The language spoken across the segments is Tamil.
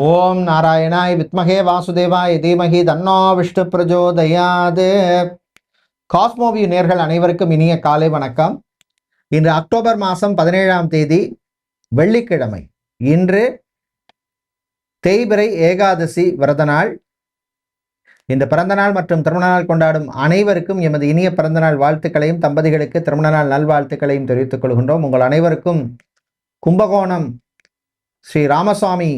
ஓம் நாராயணாய் வித்மகே வாசுதேவாய தீமகி தன்னோ விஷ்ணு பிரஜோதயாது. காஸ்மோவியூ நேர்கள் அனைவருக்கும் இனிய காலை வணக்கம். இன்று அக்டோபர் மாதம் 17ஆம் தேதி வெள்ளிக்கிழமை. இன்று தேய்பிறை ஏகாதசி விரத நாள். இந்த பிறந்தநாள் மற்றும் திருமணநாள் கொண்டாடும் அனைவருக்கும் எமது இனிய பிறந்தநாள் வாழ்த்துக்களையும் தம்பதிகளுக்கு திருமணநாள் நல்வாழ்த்துக்களையும் தெரிவித்துக் கொள்கின்றோம். உங்கள் அனைவருக்கும் கும்பகோணம் ஸ்ரீ ராமசுவாமி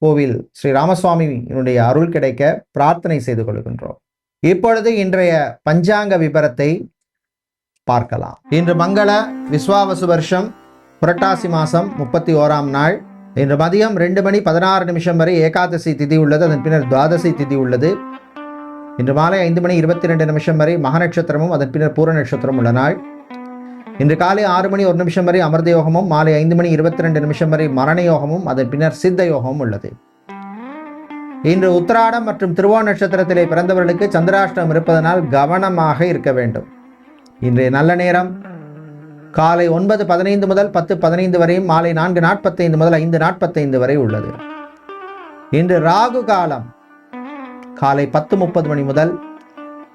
கோவில் ஸ்ரீ ராமசுவாமியினுடைய அருள் கிடைக்க பிரார்த்தனை செய்து கொள்கின்றோம். இப்பொழுது இன்றைய பஞ்சாங்க விபரத்தை பார்க்கலாம். இன்று மங்கள விஸ்வாவசு வருஷம் புரட்டாசி மாதம் 31ஆம் நாள். இன்று மதியம் 2:16 வரை ஏகாதசி திதி உள்ளது. அதன் பின்னர் துவாதசி திதி உள்ளது. இன்று மாலை 5:22 வரை மக நட்சத்திரமும் அதன் பின்னர் பூர நட்சத்திரம் உள்ள நாள். இன்று காலை 6:01 வரை அமிர்த யோகமும் மாலை 5:22 வரை மரண யோகமும் அதன் பின்னர் சித்த யோகமும் உள்ளது. இன்று உத்திராடம் மற்றும் திருவோண நட்சத்திரத்திலே பிறந்தவர்களுக்கு சந்திராஷ்டமம் இருப்பதனால் கவனமாக இருக்க வேண்டும். இன்றைய நல்ல நேரம் காலை 9:15 முதல் 10:15 வரையும் மாலை 4:45 முதல் 5:45 வரை உள்ளது. இன்று ராகு காலம் காலை 10:30 மணி முதல்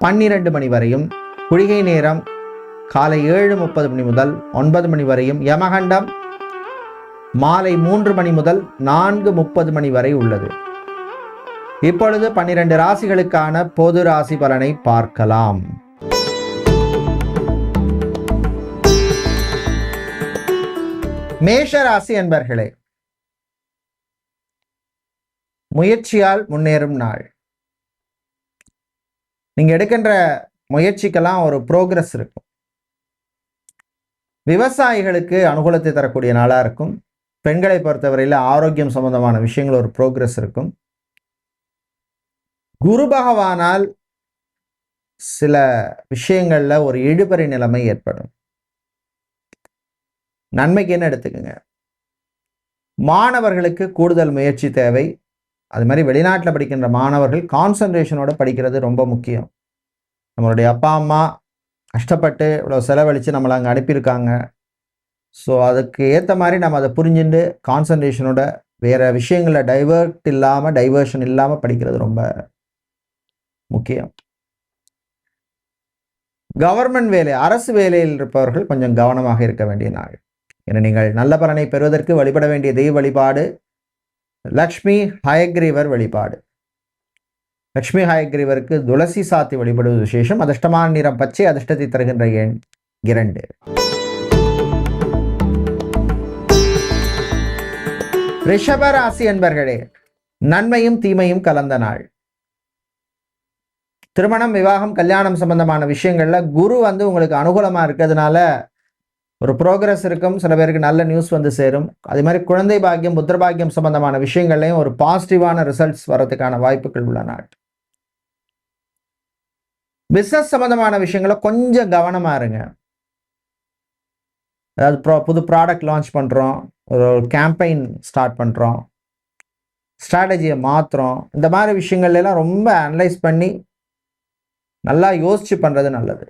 12 மணி வரையும், குளிகை நேரம் காலை 7:30 மணி முதல் 9 மணி வரையும், யமகண்டம் மாலை 3 மணி முதல் 4:30 மணி வரை உள்ளது. இப்பொழுது 12 ராசிகளுக்கான பொது ராசி பலனை பார்க்கலாம். மேஷ ராசி என்பர்களே, முயற்சியால் முன்னேறும் நாள். நீங்க எடுக்கின்ற முயற்சிக்கெல்லாம் ஒரு ப்ரோக்ரஸ் இருக்கும். விவசாயிகளுக்கு அனுகூலத்தை தரக்கூடிய நாளாக இருக்கும். பெண்களை பொறுத்தவரையில் ஆரோக்கியம் சம்பந்தமான விஷயங்கள் ஒரு ப்ரோக்ரஸ் இருக்கும். குரு பகவானால் சில விஷயங்களில் ஒரு இழுபறி நிலைமை ஏற்படும். நன்மைக்குன்னு எடுத்துக்கோங்க. மாணவர்களுக்கு கூடுதல் முயற்சி தேவை. அது மாதிரி வெளிநாட்டில் படிக்கின்ற மாணவர்கள் கான்சன்ட்ரேஷனோட படிக்கிறது ரொம்ப முக்கியம். நம்மளுடைய அப்பா அம்மா கஷ்டப்பட்டு இவ்வளோ செலவழித்து நம்மளை அங்கே அனுப்பியிருக்காங்க. ஸோ அதுக்கு ஏற்ற மாதிரி நம்ம அதை புரிஞ்சுட்டு கான்சன்ட்ரேஷனோட வேறு விஷயங்களில் டைவர்ஷன் இல்லாமல் படிக்கிறது ரொம்ப முக்கியம். கவர்மெண்ட் வேலை, அரசு வேலையில் இருப்பவர்கள் கொஞ்சம் கவனமாக இருக்க வேண்டிய நாள். என நீங்கள் நல்ல பலனை பெறுவதற்கு வழிபட வேண்டிய தெய்வ வழிபாடு லக்ஷ்மி ஹயக்ரீவர் வழிபாடு. லக்ஷ்மி ஹயக்ரீவருக்கு துளசி சாத்தி வழிபடுவது விசேஷம். அதிர்ஷ்டமான நிறம் பச்சை. அதிர்ஷ்டத்தை தருகின்ற எண் 2. ரிஷப ராசி என்பர்களே, நன்மையும் தீமையும் கலந்த நாள். திருமணம், விவாகம், கல்யாணம் சம்பந்தமான விஷயங்கள்ல குரு உங்களுக்கு அனுகூலமா இருக்கிறதுனால ஒரு ப்ரோக்ரஸ் இருக்கும். சில பேருக்கு நல்ல நியூஸ் சேரும். அதே மாதிரி குழந்தை பாக்கியம், புத்திர பாக்கியம் சம்பந்தமான விஷயங்கள்லையும் ஒரு பாசிட்டிவான ரிசல்ட்ஸ் வரதுக்கான வாய்ப்புகள் உள்ள நாள். பிஸ்னஸ் சம்பந்தமான விஷயங்கள கொஞ்சம் கவனமா இருங்க. அதாவது புது ப்ராடக்ட் லான்ச் பண்றோம், ஒரு கேம்பெயின் ஸ்டார்ட் பண்றோம், ஸ்ட்ராட்டஜியை மாத்துறோம். இந்த மாதிரி விஷயங்கள்ல எல்லாம் ரொம்ப அனலைஸ் பண்ணி நல்லா யோசிச்சு பண்றது நல்லது.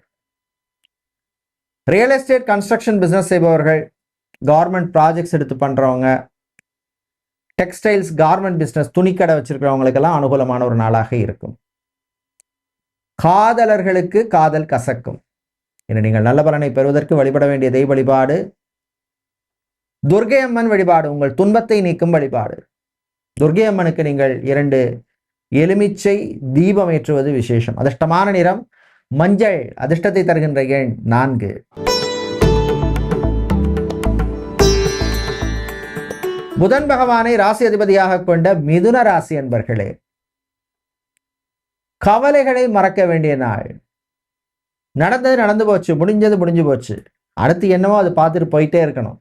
ரியல் எஸ்டேட், கன்ஸ்ட்ரக்ஷன் பிஸ்னஸ் செய்பவர்கள், கவர்மெண்ட் ப்ராஜெக்ட்ஸ் எடுத்து பண்றவங்க, டெக்ஸ்டைல்ஸ், கார்மெண்ட் பிஸ்னஸ், துணிக்கடை வச்சிருக்கிறவங்களுக்கெல்லாம் அனுகூலமான ஒரு நாளாக இருக்கும். காதலர்களுக்கு காதல் கசக்கும். என நீங்கள் நல்ல பலனை பெறுவதற்கு வழிபட வேண்டிய தெய்வ வழிபாடு துர்க்கை அம்மன் வழிபாடு. உங்கள் துன்பத்தை நீக்கும் வழிபாடு. துர்க்கை அம்மனுக்கு நீங்கள் 2 எலுமிச்சை தீபம் ஏற்றுவது விசேஷம். அதிர்ஷ்டமான நிறம் மஞ்சள். அதிர்ஷ்டத்தை தருகின்ற எண் 4. புதன் பகவானை ராசி அதிபதியாக கொண்ட மிதுன ராசி என்பர்களே, கவலைகளை மறக்க வேண்டிய நாள். நடந்தது நடந்து போச்சு, முடிஞ்சது முடிஞ்சு போச்சு. அடுத்து என்னவோ அது பார்த்துட்டு போயிட்டே இருக்கணும்.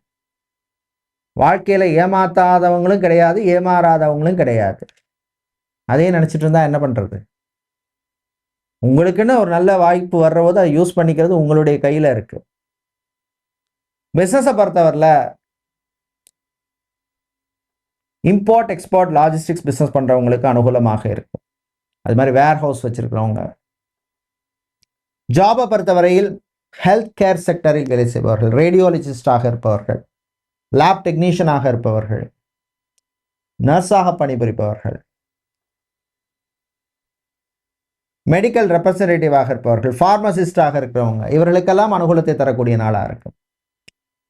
வாழ்க்கையில ஏமாத்தாதவங்களும் கிடையாது, ஏமாறாதவங்களும் கிடையாது. அதே நினைச்சிட்டு இருந்தா என்ன பண்றது? உங்களுக்குன்னு ஒரு நல்ல வாய்ப்பு வர்ற போது அதை யூஸ் பண்ணிக்கிறது உங்களுடைய கையில இருக்கு. பிசினஸை பொறுத்தவரையில் இம்போர்ட், எக்ஸ்போர்ட், லாஜிஸ்டிக்ஸ் பிசினஸ் பண்றவங்களுக்கு அனுகூலமாக இருக்கும். அது மாதிரி வேர் ஹவுஸ் வச்சிருக்கிறவங்க, ஜாபை பொறுத்தவரையில் ஹெல்த் கேர் செக்டரில் வேலை செய்பவர்கள், ரேடியோலஜிஸ்டாக இருப்பவர்கள், லேப் டெக்னீஷியனாக இருப்பவர்கள், நர்ஸாக பணிபுரிப்பவர்கள், மெடிக்கல் ரெப்ரசன்டேட்டிவாக இருப்பவர்கள், ஃபார்மசிஸ்டாக இருக்கிறவங்க, இவர்களுக்கெல்லாம் அனுகூலத்தை தரக்கூடிய நாளாக இருக்கும்.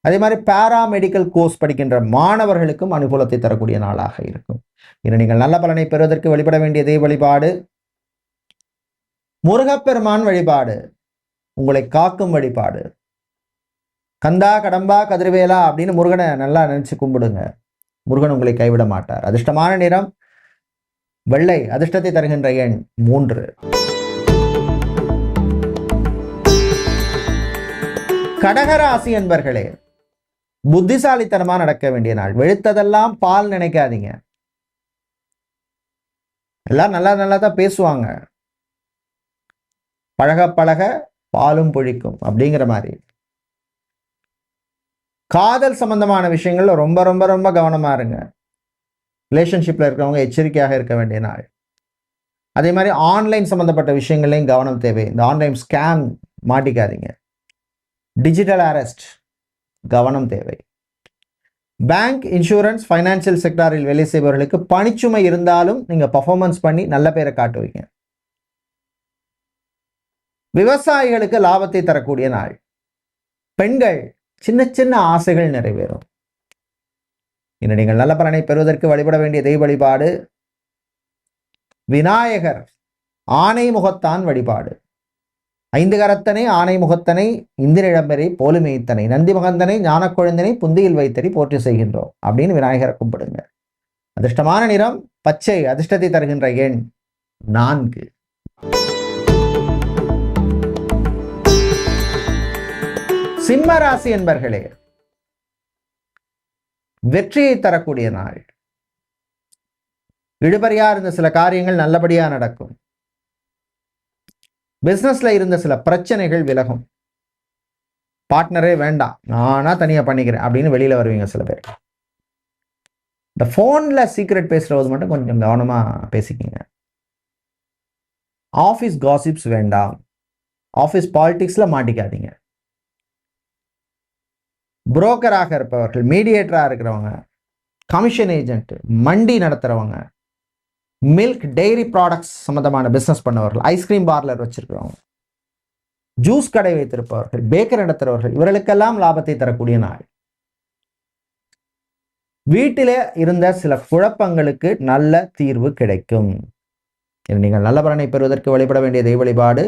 அதே மாதிரி பேராமெடிக்கல் கோர்ஸ் படிக்கின்ற மாணவர்களுக்கும் அனுகூலத்தை தரக்கூடிய நாளாக இருக்கும். இன்று நீங்கள் நல்ல பலனை பெறுவதற்கு வழிபட வேண்டிய தெய்வ வழிபாடு முருகப்பெருமான் வழிபாடு, உங்களை காக்கும் வழிபாடு. கந்தா கடம்பா கதிர்வேலா அப்படின்னு முருகனை நல்லா நினைச்சு கும்பிடுங்க. முருகன் உங்களை கைவிட மாட்டார். அதிர்ஷ்டமான நிறம் வெள்ளை. அதிர்ஷ்டத்தை தருகின்ற எண் 3. கடகராசி என்பர்களே, புத்திசாலித்தனமா நடக்க வேண்டிய நாள். வெளுத்ததெல்லாம் பால் நினைக்காதீங்க. எல்லாம் நல்லா தான் பேசுவாங்க, பழக பழக பாலும் பொழிக்கும் அப்படிங்கிற மாதிரி. காதல் சம்பந்தமான விஷயங்கள்ல ரொம்ப ரொம்ப ரொம்ப கவனமா இருங்க. ரிலேஷன்ஷிப்ல இருக்கிறவங்க எச்சரிக்கையாக இருக்க வேண்டிய நாள். அதே மாதிரி ஆன்லைன் சம்பந்தப்பட்ட விஷயங்களையும் கவனம் தேவை. இந்த ஆன்லைன் ஸ்கேம் மாட்டிக்காதீங்க. டிஜிட்டல் அரெஸ்ட் கவனம் தேவை. பேங்க், இன்சூரன்ஸ், ஃபைனான்சியல் செக்டாரில் வேலை செய்பவர்களுக்கு பணிச்சுமை இருந்தாலும் நீங்க பர்ஃபார்மன்ஸ் பண்ணி நல்ல பேரை காட்டுவீங்க. விவசாயிகளுக்கு லாபத்தை தரக்கூடிய நாள். பெண்கள் சின்ன சின்ன ஆசைகள் நிறைவேறும். இன்று நீங்கள் நல்ல பலனை பெறுவதற்கு வழிபட வேண்டிய தெய்வ வழிபாடு விநாயகர் ஆனை முகத்தான் வழிபாடு. 5 கரத்தனை ஆனை முகத்தனை இந்திரிழம்பரை போலுமேய்த்தனை நந்தி மகந்தனை ஞான குழந்தனை புந்தியில் வைத்தறி போற்றி செய்கின்றோம் அப்படின்னு விநாயகரை கும்பிடுங்க. அதிர்ஷ்டமான நிறம் பச்சை. அதிர்ஷ்டத்தை தருகின்ற எண் 4. சிம்ம ராசி என்பர்களே, வெற்றியை தரக்கூடிய நாள். இழுபறியா இருந்த சில காரியங்கள் நல்லபடியா நடக்கும். பிசினஸ்ல இருந்த சில பிரச்சனைகள் விலகும். பார்ட்னரே வேண்டாம், நானா தனியா பண்ணிக்கிறேன் அப்படின்னு வெளியில வருவீங்க சில பேர். இந்த போன்ல சீக்ரெட் பேசுறது மட்டும் கொஞ்சம் கவனமா பேசிக்கிங்க. ஆபீஸ் காசிப்ஸ் வேண்டாம். ஆபீஸ் பாலிடிக்ஸ்ல மாட்டிக்காதீங்க. புரோக்கராக இருப்பவர்கள், மீடியேட்டராக இருக்கிறவங்க, கமிஷன் ஏஜென்ட், மண்டி நடத்துறவங்க, மில்க் டெய்ரி ப்ராடக்ட்ஸ் சம்பந்தமான பிசினஸ் பண்ணவர்கள், ஐஸ்கிரீம் பார்லர் வச்சிருக்கிறவங்க, ஜூஸ் கடை வைத்திருப்பவர்கள், பேக்கர் நடத்துறவர்கள், இவர்களுக்கெல்லாம் லாபத்தை தரக்கூடிய நாள். வீட்டிலே இருந்த சில குழப்பங்களுக்கு நல்ல தீர்வு கிடைக்கும். நீங்கள் நல்ல பலனை பெறுவதற்கு வழிபட வேண்டிய தெய்வ வழிபாடு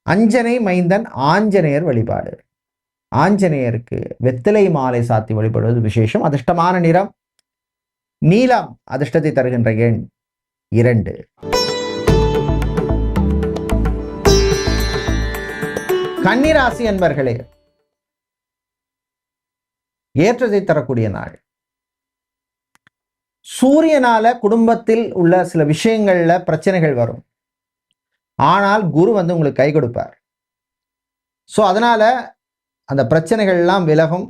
அஞ்சனை மைந்தன் ஆஞ்சநேயர் வழிபாடு. ஆஞ்சநேயருக்கு வெத்திலை மாலை சாத்தி வழிபடுவது விசேஷம். அதிர்ஷ்டமான நிறம் நீலம். அதிர்ஷ்டத்தை தருகின்ற எண் 2. கன்னிராசி என்பர்களே, ஏற்றத்தை தரக்கூடிய நாள். சூரியனால குடும்பத்தில் உள்ள சில விஷயங்கள்ல பிரச்சனைகள் வரும். ஆனால் குரு உங்களுக்கு கை கொடுப்பார். ஸோ அதனால அந்த பிரச்சனைகள் எல்லாம் விலகும்.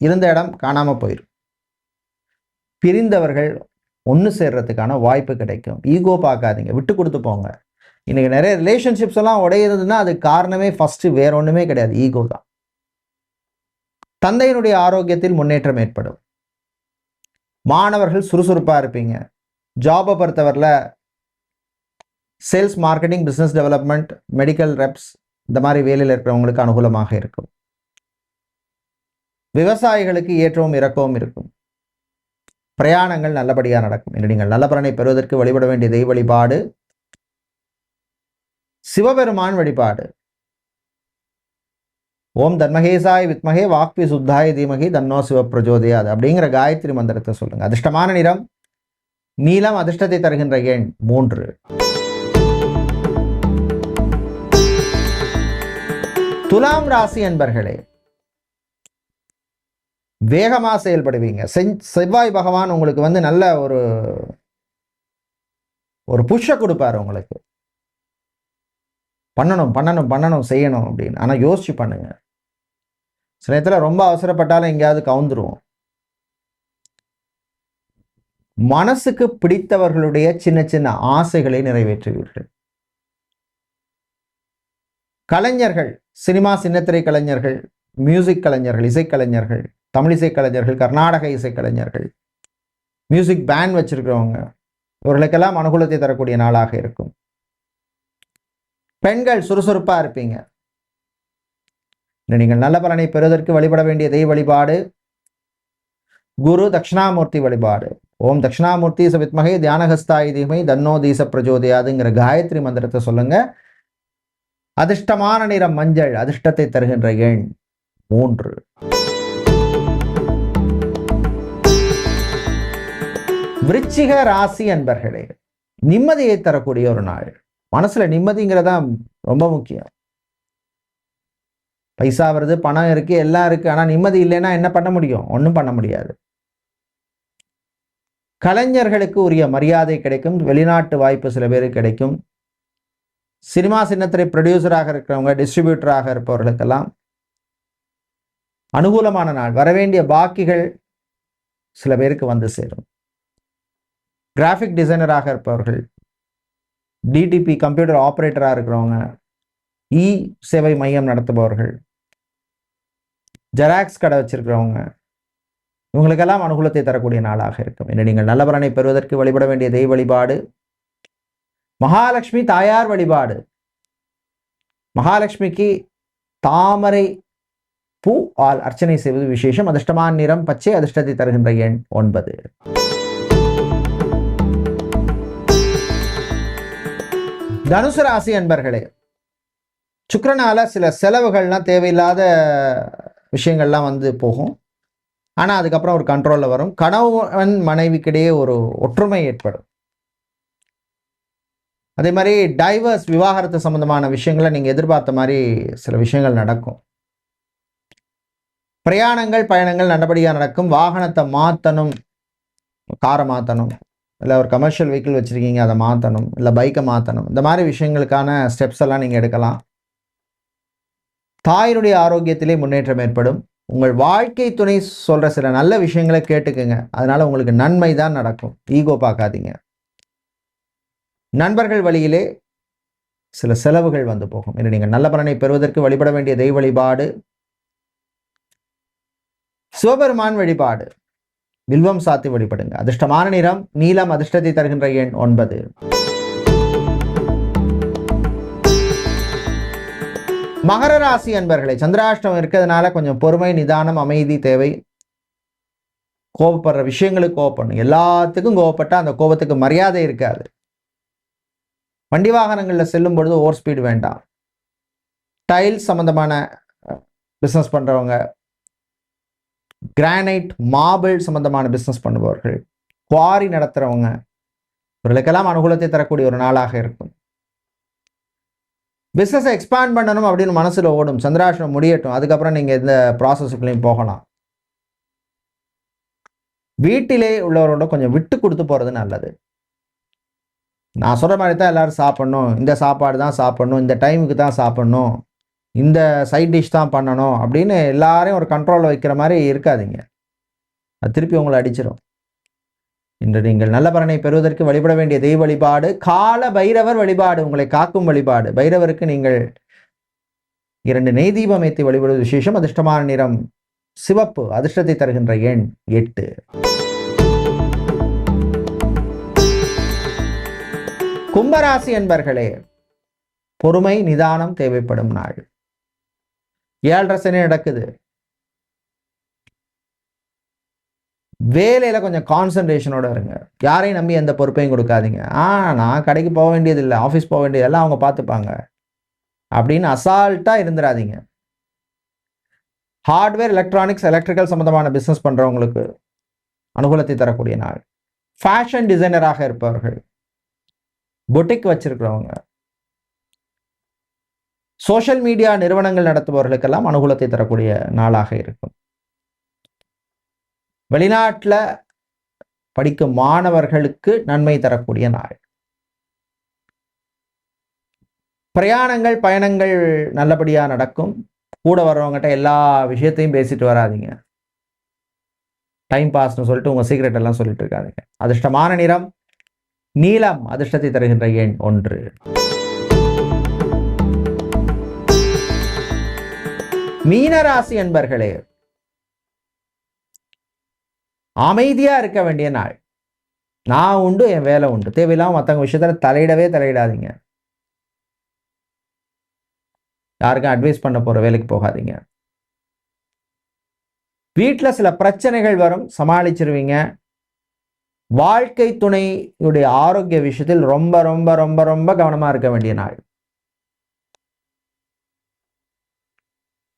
இருந்த இடம் காணாம போயிடும். பிரிந்தவர்கள் ஒன்று சேர்றதுக்கான வாய்ப்பு கிடைக்கும். ஈகோ பார்க்காதீங்க, விட்டு கொடுத்து போங்க. இன்னைக்கு நிறைய ரிலேஷன்ஷிப்ஸ் எல்லாம் உடையுதுன்னா அது காரணமே ஃபர்ஸ்ட் வேற ஒண்ணுமே கிடையாது, ஈகோ தான். தந்தையினுடைய ஆரோக்கியத்தில் முன்னேற்றம் ஏற்படும். மாணவர்கள் சுறுசுறுப்பா இருப்பீங்க. ஜாபை பொறுத்தவரையில் sales, marketing, business development, medical reps இந்த மாதிரி வேலையில் இருக்கிறவங்களுக்கு அனுகூலமாக இருக்கும். விவசாயிகளுக்கு ஏற்றவும் இறக்கவும் இருக்கும். பிரயாணங்கள் நல்லபடியாக நடக்கும். என்று நீங்கள் நல்ல பலனை பெறுவதற்கு வழிபட வேண்டிய தெய்வ வழிபாடு சிவபெருமான் வழிபாடு. ஓம் தன்மகேசாய் வித்மகே வாக்பி சுத்தாய தீமகி தன்னோ சிவ பிரஜோதயாது அப்படிங்கிற காயத்ரி மந்திரத்தை சொல்லுங்க. அதிர்ஷ்டமான நிறம் நீலம். அதிர்ஷ்டத்தை தருகின்ற எண் 3. துலாம் ராசி என்பர்களே, வேகமா செயல்படுவீங்க. செவ்வாய் பகவான் உங்களுக்கு நல்ல ஒரு புஷ கொடுப்பாரு. உங்களுக்கு பண்ணணும் பண்ணணும் பண்ணணும் செய்யணும் அப்படின்னு. ஆனா யோசிச்சு பண்ணுங்க. சில நேரத்தில் ரொம்ப அவசரப்பட்டாலும் எங்கேயாவது கவுந்துருவோம். மனசுக்கு பிடித்தவர்களுடைய சின்ன சின்ன ஆசைகளை நிறைவேற்றுவீர்கள். கலைஞர்கள், சினிமா சின்னத்திரை கலைஞர்கள், மியூசிக் கலைஞர்கள், இசைக்கலைஞர்கள், தமிழிசை கலைஞர்கள், கர்நாடக இசைக்கலைஞர்கள், மியூசிக் பேண்ட் வச்சிருக்கிறவங்க, இவர்களுக்கெல்லாம் அனுகூலத்தை தரக்கூடிய நாளாக இருக்கும். பெண்கள் சுறுசுறுப்பா இருப்பீங்க. நீங்கள் நல்ல பலனை பெறுவதற்கு வழிபட வேண்டிய தெய்வ வழிபாடு குரு தட்சிணாமூர்த்தி வழிபாடு. ஓம் தட்சிணாமூர்த்தி சவித்மகே தியானஹஸ்தாய் தீமஹி தன்னோ தீச பிரஜோதயாதுங்கிற காயத்ரி மந்திரத்தை சொல்லுங்க. அதிர்ஷ்டமான நிறம் மஞ்சள், அதிர்ஷ்டத்தை தருகின்ற எண் 3. விருச்சிக ராசி அன்பர்களே, நிம்மதியை தரக்கூடிய ஒரு நாள். மனசுல நிம்மதிங்கிறதா ரொம்ப முக்கியம். பைசா வருது, பணம் இருக்கு, எல்லாம் இருக்கு, ஆனா நிம்மதி இல்லைன்னா என்ன பண்ண முடியும்? ஒன்றும் பண்ண முடியாது. கலைஞர்களுக்கு உரிய மரியாதை கிடைக்கும். வெளிநாட்டு வாய்ப்பு சில பேருக்கு கிடைக்கும். சினிமா சின்னத்திரை ப்ரொடியூசராக இருக்கிறவங்க, டிஸ்ட்ரிபியூட்டராக இருப்பவர்களுக்கெல்லாம் அனுகூலமான நாள். வரவேண்டிய பாக்கிகள் சில பேருக்கு வந்து சேரும். கிராஃபிக் டிசைனராக இருப்பவர்கள், டிடிபி கம்ப்யூட்டர் ஆப்ரேட்டராக இருக்கிறவங்க, இ சேவை மையம் நடத்துபவர்கள், ஜெராக்ஸ் கடை வச்சிருக்கிறவங்க, இவங்களுக்கெல்லாம் அனுகூலத்தை தரக்கூடிய நாளாக இருக்கும். இன்று நீங்கள் நல்ல பலனை பெறுவதற்கு வழிபட வேண்டிய தெய்வ வழிபாடு மகாலட்சுமி தாயார் வழிபாடு. மகாலட்சுமிக்கு தாமரை பூ ஆல் அர்ச்சனை செய்வது விசேஷம். அதிர்ஷ்டமான நிறம் பச்சை, அதிர்ஷ்டத்தை தருகின்ற எண் 9. தனுசு ராசி அன்பர்களே, சுக்கிரனால சில செலவுகள்லாம் தேவையில்லாத விஷயங்கள்லாம் வந்து போகும். ஆனால் அதுக்கப்புறம் ஒரு கண்ட்ரோலில் வரும். கணவன் மனைவிக்கிடையே ஒரு ஒற்றுமை ஏற்படும். அதே மாதிரி டைவர்ஸ், விவாகரத்து சம்பந்தமான விஷயங்களை நீங்கள் எதிர்பார்த்த மாதிரி சில விஷயங்கள் நடக்கும். பிரயாணங்கள் பயணங்கள் நல்லபடியாக நடக்கும். வாகனத்தை மாற்றணும், காரை மாற்றணும், இல்லை ஒரு கமர்ஷியல் வெஹிக்கிள் வச்சுருக்கீங்க அதை மாற்றணும், இல்லை பைக்கை மாற்றணும், இந்த மாதிரி விஷயங்களுக்கான ஸ்டெப்ஸ் எல்லாம் நீங்கள் எடுக்கலாம். தாயினுடைய ஆரோக்கியத்திலே முன்னேற்றம் ஏற்படும். உங்கள் வாழ்க்கை துணை சொல்கிற சில நல்ல விஷயங்களை கேட்டுக்குங்க. அதனால் உங்களுக்கு நன்மை தான் நடக்கும். ஈகோ பார்க்காதீங்க. நண்பர்கள் வழியிலே சில செலவுகள் வந்து போகும். இன்று நீங்கள் நல்ல பலனை பெறுவதற்கு வழிபட வேண்டிய தெய்வ வழிபாடு சிவபெருமான் வழிபாடு. வில்வம் சாத்தி வழிபடுங்க. அதிர்ஷ்டமான நிறம் நீலம், அதிர்ஷ்டத்தை தருகின்ற எண் 9. மகர ராசி அன்பர்களே, சந்திராஷ்டமம் இருக்கிறதுனால கொஞ்சம் பொறுமை, நிதானம், அமைதி தேவை. கோபப்படுற விஷயங்களுக்கு கோபப்படணும். எல்லாத்துக்கும் கோபப்பட்டால் அந்த கோபத்துக்கு மரியாதை இருக்காது. வண்டி வாகனங்களில் செல்லும் பொழுது ஓவர் ஸ்பீடு வேண்டாம். டைல்ஸ் சம்பந்தமான பிஸ்னஸ் பண்ணுறவங்க, கிரானைட் மார்பிள் சம்பந்தமான பிஸ்னஸ் பண்ணுபவர்கள், குவாரி நடத்துகிறவங்க, இவர்களுக்கெல்லாம் அனுகூலத்தை தரக்கூடிய ஒரு நாளாக இருக்கும். பிஸ்னஸை எக்ஸ்பேண்ட் பண்ணணும் அப்படின்னு மனசில் ஓடும். சந்திராஷ்டமம் முடியட்டும், அதுக்கப்புறம் நீங்கள் இந்த ப்ராசஸுக்குள்ளேயும் போகலாம். வீட்டிலே உள்ளவரோட கொஞ்சம் விட்டு கொடுத்து போகிறது நல்லது. நான் சொல்கிற மாதிரி தான் எல்லோரும் சாப்பிட்ணும், இந்த சாப்பாடு தான் சாப்பிட்ணும், இந்த டைமுக்கு தான் சாப்பிட்ணும், இந்த சைட் டிஷ் தான் பண்ணணும் அப்படின்னு எல்லாரையும் ஒரு கண்ட்ரோலில் வைக்கிற மாதிரி இருக்காதீங்க. அது திருப்பி உங்களை அடிச்சிடும். இன்று நீங்கள் நல்ல பலனை பெறுவதற்கு வழிபட வேண்டிய தெய்வ வழிபாடு கால பைரவர் வழிபாடு. உங்களை காக்கும் வழிபாடு. பைரவருக்கு நீங்கள் 2 நெய் தீபம் ஏற்றி வழிபடுவது விசேஷம். அதிர்ஷ்டமான நிறம் சிவப்பு, அதிர்ஷ்டத்தை தருகின்ற எண் 8. கும்பராசி என்பர்களே, பொறுமை நிதானம் தேவைப்படும் நாள். 7.5 சனி நடக்குது. வேலையில் கொஞ்சம் கான்சன்ட்ரேஷனோட இருங்க. யாரையும் நம்பி எந்த பொறுப்பையும் கொடுக்காதீங்க. நான் கடைக்கு போக வேண்டியதில்லை, ஆஃபீஸ் போக வேண்டியதெல்லாம் அவங்க பார்த்துப்பாங்க அப்படின்னு அசால்ட்டாக இருந்துடாதீங்க. ஹார்ட்வேர், எலக்ட்ரானிக்ஸ், எலக்ட்ரிக்கல் சம்பந்தமான பிஸ்னஸ் பண்ணுறவங்களுக்கு அனுகூலத்தை தரக்கூடிய நாள். ஃபேஷன் டிசைனராக இருப்பவர்கள், பொட்டிக் வச்சிருக்கிறவங்க, சோஷியல் மீடியா நிறுவனங்கள் நடத்துபவர்களுக்கெல்லாம் அனுகூலத்தை தரக்கூடிய நாளாக இருக்கும். வெளிநாட்டில் படிக்கும் மாணவர்களுக்கு நன்மை தரக்கூடிய நாள். பிரயாணங்கள் பயணங்கள் நல்லபடியாக நடக்கும். கூட வர்றவங்ககிட்ட எல்லா விஷயத்தையும் பேசிட்டு வராதிங்க. டைம் பாஸ்னு சொல்லிட்டு உங்கள் சீக்ரெட் எல்லாம் சொல்லிட்டு இருக்காதிங்க. அதிர்ஷ்டமான நிறம் நீலம், அதிர்ஷ்டத்தை தருகின்ற எண் 1. மீனராசி என்பர்களே, அமைதியா இருக்க வேண்டிய நாள். நான் உண்டு, என் வேலை உண்டு. தேவையில்லாமல் மற்றவங்க விஷயத்தில் தலையிடாதீங்க. யாருக்கும் அட்வைஸ் பண்ண போகிற வேலைக்கு போகாதீங்க. வீட்டில் சில பிரச்சனைகள் வரும், சமாளிச்சிருவீங்க. வாழ்க்கை துணையுடைய ஆரோக்கிய விஷயத்தில் ரொம்ப ரொம்ப ரொம்ப ரொம்ப கவனமாக இருக்க வேண்டிய நாள்.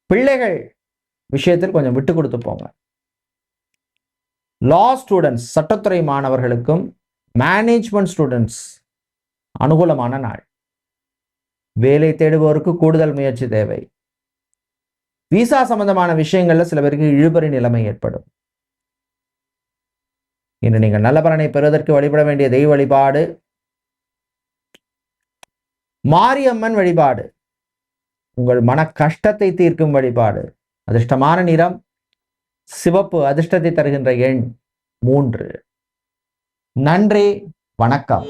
பிள்ளைகள் விஷயத்தில் கொஞ்சம் விட்டு கொடுத்து போங்க. லா ஸ்டூடெண்ட்ஸ், சட்டத்துறை மாணவர்களுக்கும் மேனேஜ்மெண்ட் ஸ்டூடெண்ட்ஸ் அனுகூலமான நாள். வேலை தேடுவோருக்கு கூடுதல் முயற்சி தேவை. விசா சம்பந்தமான விஷயங்கள்ல சில பேருக்கு இழுபறி நிலைமை ஏற்படும். இன்று நீங்கள் நல்ல பலனை பெறுவதற்கு வழிபட வேண்டிய தெய்வ வழிபாடு மாரியம்மன் வழிபாடு. உங்கள் மன கஷ்டத்தை தீர்க்கும் வழிபாடு. அதிர்ஷ்டமான நிறம் சிவப்பு. அதிர்ஷ்டத்தை தருகின்ற எண் 3. நன்றி, வணக்கம்.